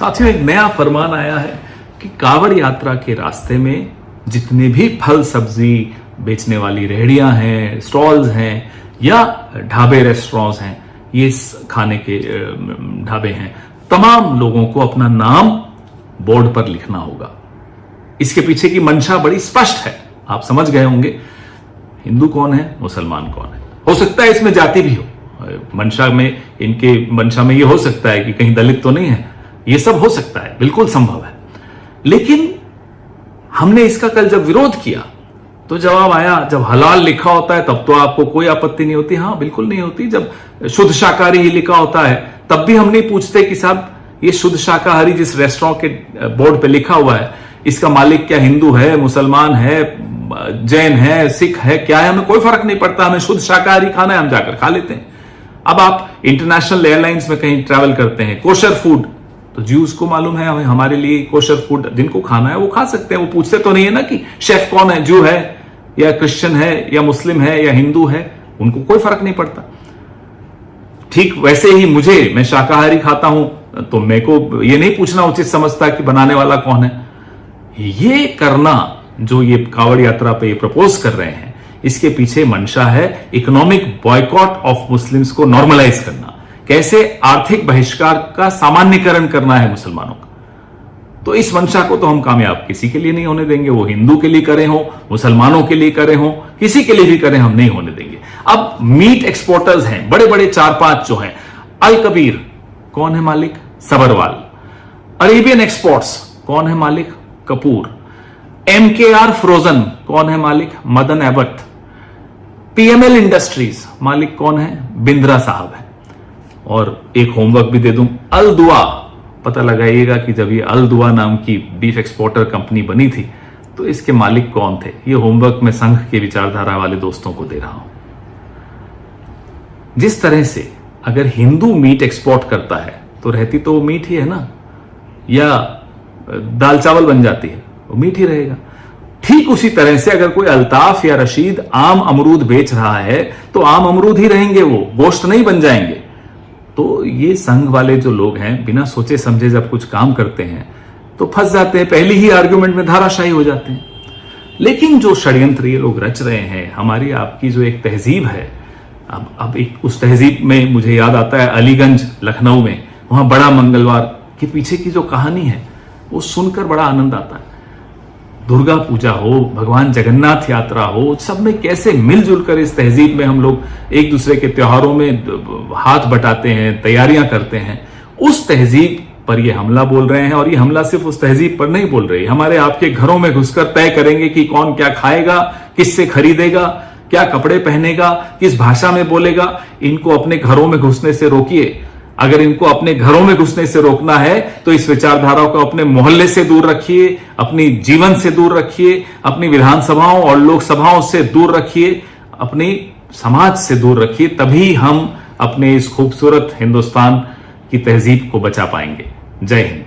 साथियों, एक नया फरमान आया है कि कांवड़ यात्रा के रास्ते में जितने भी फल सब्जी बेचने वाली रेहड़ियां हैं, स्टॉल्स हैं या ढाबे रेस्टोरेंट्स हैं, ये खाने के ढाबे हैं, तमाम लोगों को अपना नाम बोर्ड पर लिखना होगा। इसके पीछे की मंशा बड़ी स्पष्ट है, आप समझ गए होंगे। हिंदू कौन है, मुसलमान कौन है। हो सकता है इसमें जाति भी हो, मंशा में, इनके मंशा में यह हो सकता है कि कहीं दलित तो नहीं है, यह सब हो सकता है, बिल्कुल संभव है। लेकिन हमने इसका कल जब विरोध किया तो जवाब आया, जब हलाल लिखा होता है तब तो आपको कोई आपत्ति नहीं होती। हां, बिल्कुल नहीं होती। जब शुद्ध शाकाहारी ही लिखा होता है तब भी हम नहीं पूछते कि साहब ये शुद्ध शाकाहारी जिस रेस्टोरेंट के बोर्ड पे लिखा हुआ है, इसका मालिक क्या हिंदू है, मुसलमान है, जैन है, सिख है, क्या है, हमें कोई फर्क नहीं पड़ता। हमें शुद्ध शाकाहारी खाना है, हम जाकर खा लेते हैं। अब आप इंटरनेशनल एयरलाइंस में कहीं ट्रैवल करते हैं, कोशर फूड, तो ज्यूज को मालूम है, हमारे लिए कोशर फूड जिनको खाना है वो खा सकते हैं। वो पूछते तो नहीं है ना कि शेफ कौन है, ज्यू है या क्रिश्चियन है या मुस्लिम है या हिंदू है, उनको कोई फर्क नहीं पड़ता। ठीक वैसे ही मैं शाकाहारी खाता हूं तो मेरे को ये नहीं पूछना उचित समझता कि बनाने वाला कौन है। ये करना जो ये कांवड़ यात्रा पे ये प्रपोज कर रहे हैं, इसके पीछे मंशा है इकोनॉमिक बॉयकॉट ऑफ मुस्लिम्स को नॉर्मलाइज करना, कैसे आर्थिक बहिष्कार का सामान्यकरण करना है मुसलमानों का। तो इस मंशा को तो हम कामयाब किसी के लिए नहीं होने देंगे, वो हिंदू के लिए करे हो, मुसलमानों के लिए करे हो, किसी के लिए भी करें, हम नहीं होने देंगे। अब मीट एक्सपोर्टर्स हैं बड़े बड़े 4-5 जो हैं, अल कबीर कौन है मालिक, सबरवाल। अरेबियन एक्सपोर्ट्स कौन है मालिक, कपूर। MKR फ्रोजन कौन है मालिक, मदन एबट। PML इंडस्ट्रीज मालिक कौन है, बिंद्रा साहब है। और एक होमवर्क भी दे दूं, अल दुआ, पता लगाइएगा कि जब ये अल दुआ नाम की बीफ एक्सपोर्टर कंपनी बनी थी तो इसके मालिक कौन थे। ये होमवर्क मैं संघ के विचारधारा वाले दोस्तों को दे रहा हूं। जिस तरह से अगर हिंदू मीट एक्सपोर्ट करता है तो रहती तो वो मीट ही है ना, या दाल चावल बन जाती है, वो मीट ही रहेगा। ठीक उसी तरह से अगर कोई अल्ताफ या रशीद आम अमरूद बेच रहा है तो आम अमरूद ही रहेंगे, वो गोश्त नहीं बन जाएंगे। तो ये संघ वाले जो लोग हैं बिना सोचे समझे जब कुछ काम करते हैं तो फंस जाते हैं, पहली ही आर्ग्यूमेंट में धाराशाही हो जाते हैं। लेकिन जो षड्यंत्र ये लोग रच रहे हैं, हमारी आपकी जो एक तहजीब है, अब एक उस तहजीब में मुझे याद आता है अलीगंज लखनऊ में, वहां बड़ा मंगलवार के पीछे की जो कहानी है वो सुनकर बड़ा आनंद आता है। दुर्गा पूजा हो, भगवान जगन्नाथ यात्रा हो, सब में कैसे मिलजुल कर इस तहजीब में हम लोग एक दूसरे के त्योहारों में हाथ बटाते हैं, तैयारियां करते हैं। उस तहजीब पर ये हमला बोल रहे हैं, और ये हमला सिर्फ उस तहजीब पर नहीं बोल रहे, हमारे आपके घरों में घुसकर तय करेंगे कि कौन क्या खाएगा, किससे खरीदेगा, क्या कपड़े पहनेगा, किस भाषा में बोलेगा। इनको अपने घरों में घुसने से रोकिए। अगर इनको अपने घरों में घुसने से रोकना है तो इस विचारधारा को अपने मोहल्ले से दूर रखिए, अपनी जीवन से दूर रखिए, अपनी विधानसभाओं और लोकसभाओं से दूर रखिए, अपनी समाज से दूर रखिए। तभी हम अपने इस खूबसूरत हिंदुस्तान की तहजीब को बचा पाएंगे। जय हिंद।